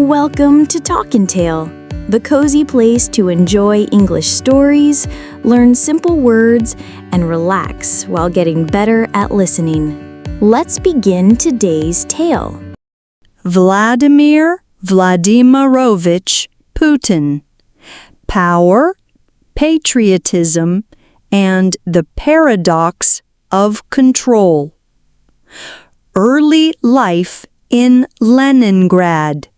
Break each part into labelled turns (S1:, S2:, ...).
S1: Welcome to Talkin' Tale, the cozy place to enjoy English stories, learn simple words, and relax while getting better at listening. Let's begin today's tale.
S2: Vladimir Vladimirovich Putin. Power, patriotism, and the paradox of control. Early life in Leningrad.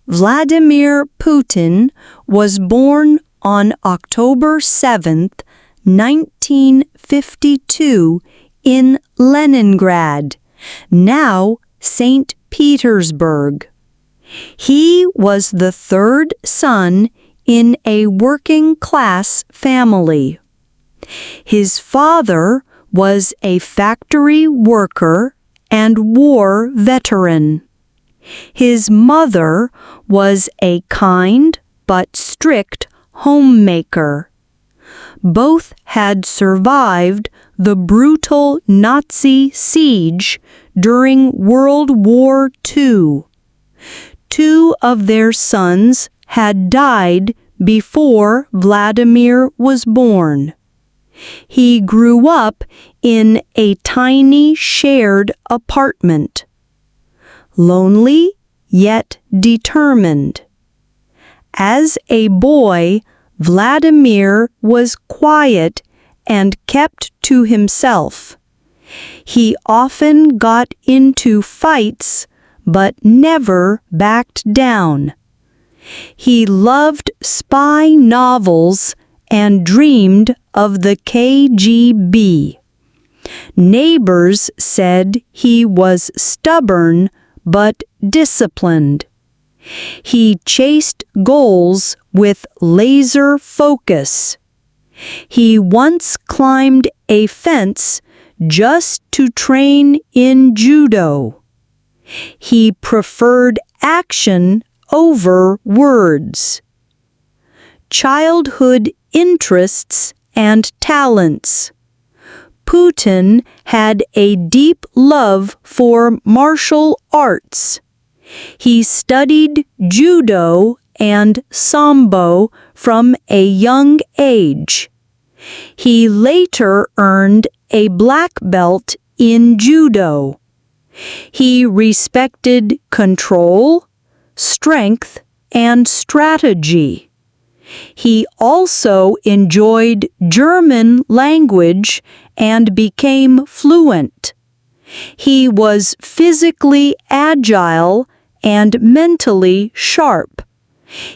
S2: Vladimir Putin was born on October 7th, 1952 in Leningrad, now St. Petersburg. He was the third son in a working-class family. His father was a factory worker and war veteran. His mother was a kind but strict homemaker. Both had survived the brutal Nazi siege during World War II. Two of their sons had died before Vladimir was born. He grew up in a tiny shared apartment. Lonely, yet determined. As a boy, Vladimir was quiet and kept to himself. He often got into fights, but never backed down. He loved spy novels and dreamed of the KGB. Neighbors said he was stubborn but disciplined. He chased goals with laser focus. He once climbed a fence just to train in judo. He preferred action over words. Childhood interests and talents. Putin had a deep love for martial arts. He studied judo and sambo from a young age. He later earned a black belt in judo. He respected control, strength, and strategy. He also enjoyed German language and became fluent. He was physically agile and mentally sharp.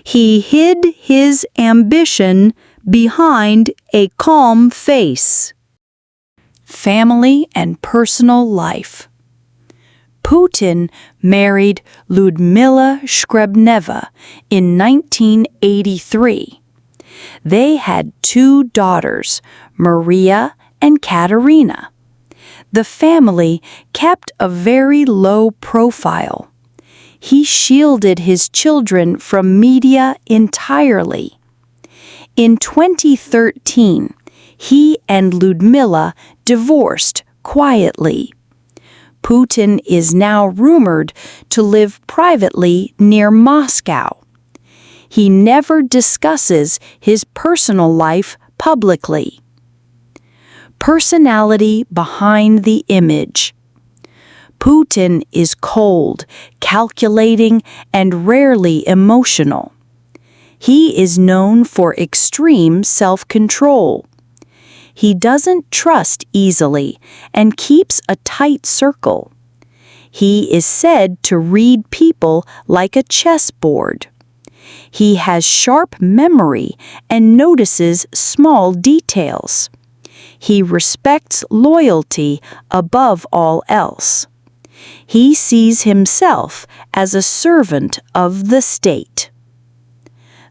S2: He hid his ambition behind a calm face. Family and personal life. Putin married Lyudmila Shkrebneva in 1983. They had two daughters, Maria and Katerina. The family kept a very low profile. He shielded his children from media entirely. In 2013, he and Lyudmila divorced quietly. Putin is now rumored to live privately near Moscow. He never discusses his personal life publicly. Personality behind the image. Putin is cold, calculating, and rarely emotional. He is known for extreme self-control. He doesn't trust easily and keeps a tight circle. He is said to read people like a chessboard. He has sharp memory and notices small details. He respects loyalty above all else. He sees himself as a servant of the state.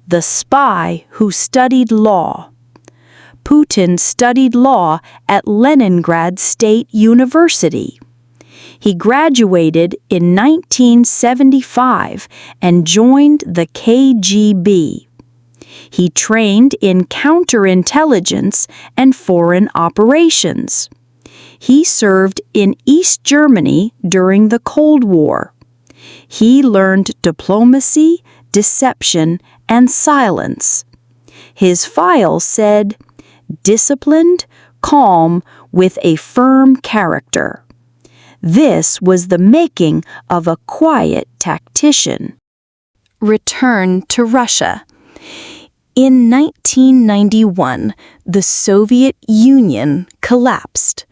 S2: The spy who studied law. Putin studied law at Leningrad State University. He graduated in 1975 and joined the KGB. He trained in counterintelligence and foreign operations. He served in East Germany during the Cold War. He learned diplomacy, deception, and silence. His file said, disciplined, calm, with a firm character. This was the making of a quiet tactician. Return to Russia. In 1991, the Soviet Union collapsed.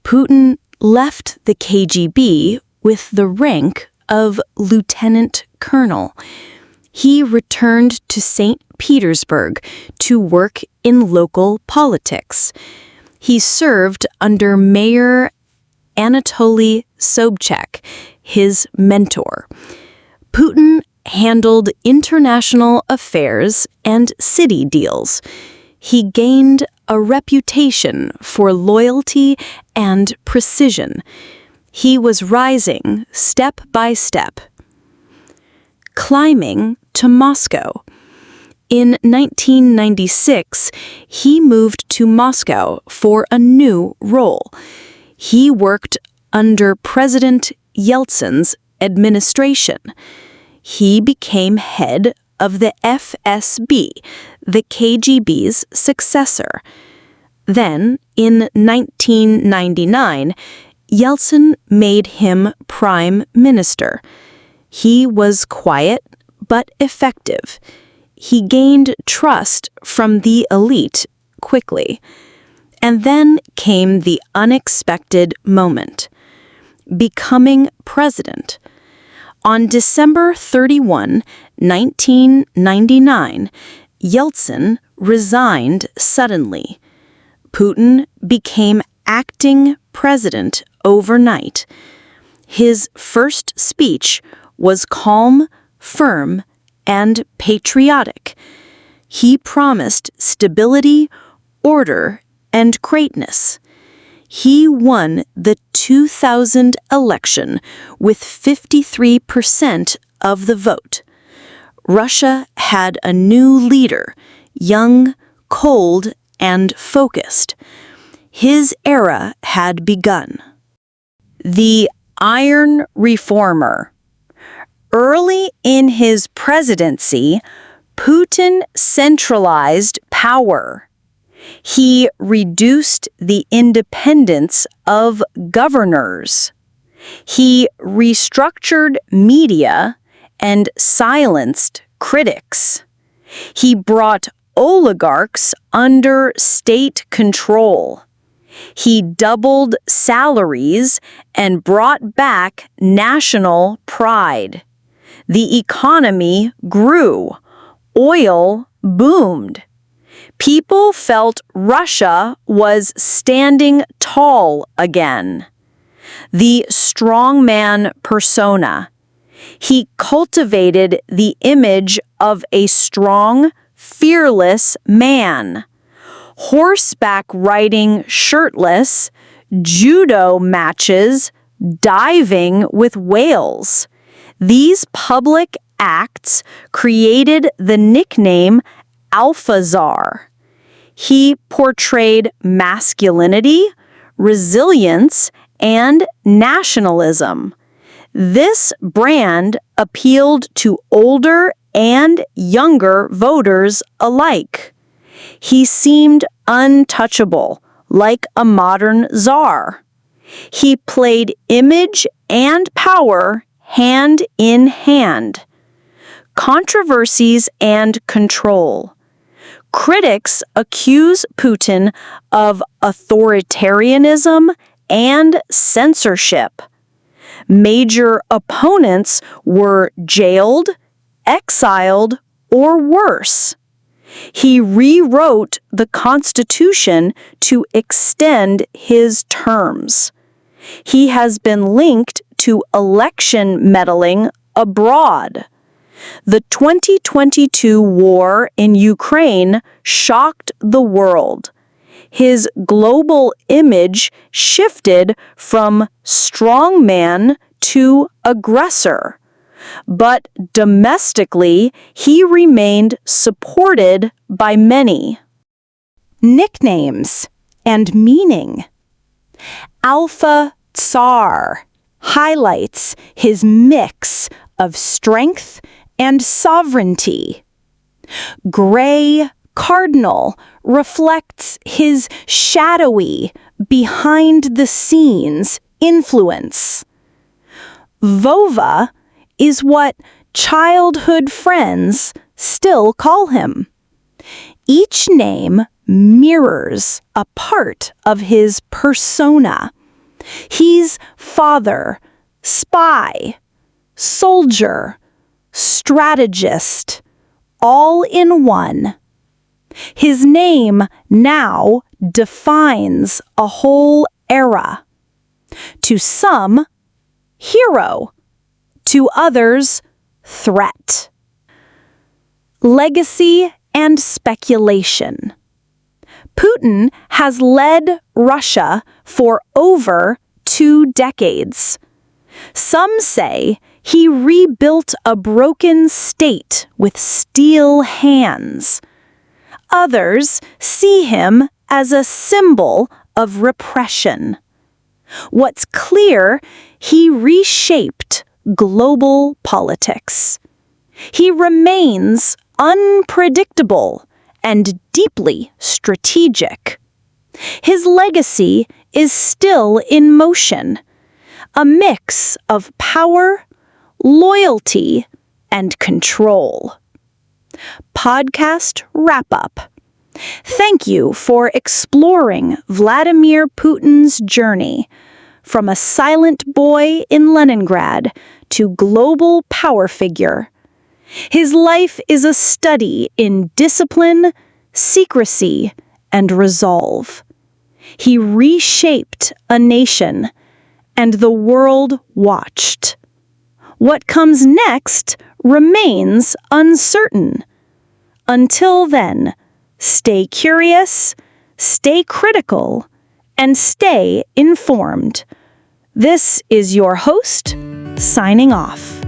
S2: Putin left the KGB with the rank of lieutenant colonel. He returned to St. Petersburg to work in local politics. He served under Mayor Anatoly Sobchak, his mentor. Putin handled international affairs and city deals. He gained a reputation for loyalty and precision. He was rising step by step. Climbing to Moscow. In 1996, he moved to Moscow for a new role. He worked under President Yeltsin's administration. He became head of the FSB, the KGB's successor. Then, in 1999, Yeltsin made him prime minister. He was quiet but effective. He gained trust from the elite quickly. And then came the unexpected moment: becoming president. On December 31, 1999, Yeltsin resigned suddenly. Putin became acting president overnight. His first speech was calm, firm, and patriotic. He promised stability, order, and greatness. He won the 2000 election with 53% of the vote. Russia had a new leader, young, cold, and focused. His era had begun. The Iron Reformer. Early in his presidency, Putin centralized power. He reduced the independence of governors. He restructured media and silenced critics. He brought oligarchs under state control. He doubled salaries and brought back national pride. The economy grew. Oil boomed. People felt Russia was standing tall again. The strongman persona. He cultivated the image of a strong, fearless man. Horseback riding shirtless, judo matches, diving with whales. These public acts created the nickname Alpha Tsar. He portrayed masculinity, resilience, and nationalism. This brand appealed to older and younger voters alike. He seemed untouchable, like a modern czar. He played image and power hand in hand. Controversies and control. Critics accuse Putin of authoritarianism and censorship. Major opponents were jailed, exiled, or worse. He rewrote the Constitution to extend his terms. He has been linked to election meddling abroad. The 2022 war in Ukraine shocked the world. His global image shifted from strongman to aggressor. But domestically, he remained supported by many. Nicknames and meaning. Alpha Tsar, highlights his mix of strength and sovereignty. Gray cardinal reflects his shadowy, behind-the-scenes influence. Vova is what childhood friends still call him. Each name mirrors a part of his persona. He's father, spy, soldier, strategist, all in one. His name now defines a whole era. To some, hero. To others, threat. Legacy and speculation. Putin has led Russia for over 2 decades. Some say he rebuilt a broken state with steel hands. Others see him as a symbol of repression. What's clear, he reshaped global politics. He remains unpredictable and deeply strategic. His legacy is still in motion, a mix of power, loyalty, and control. Podcast wrap-up. Thank you for exploring Vladimir Putin's journey from a silent boy in Leningrad to global power figure. His life is a study in discipline, secrecy, and resolve. He reshaped a nation, and the world watched. What comes next remains uncertain. Until then, stay curious, stay critical, and stay informed. This is your host, signing off.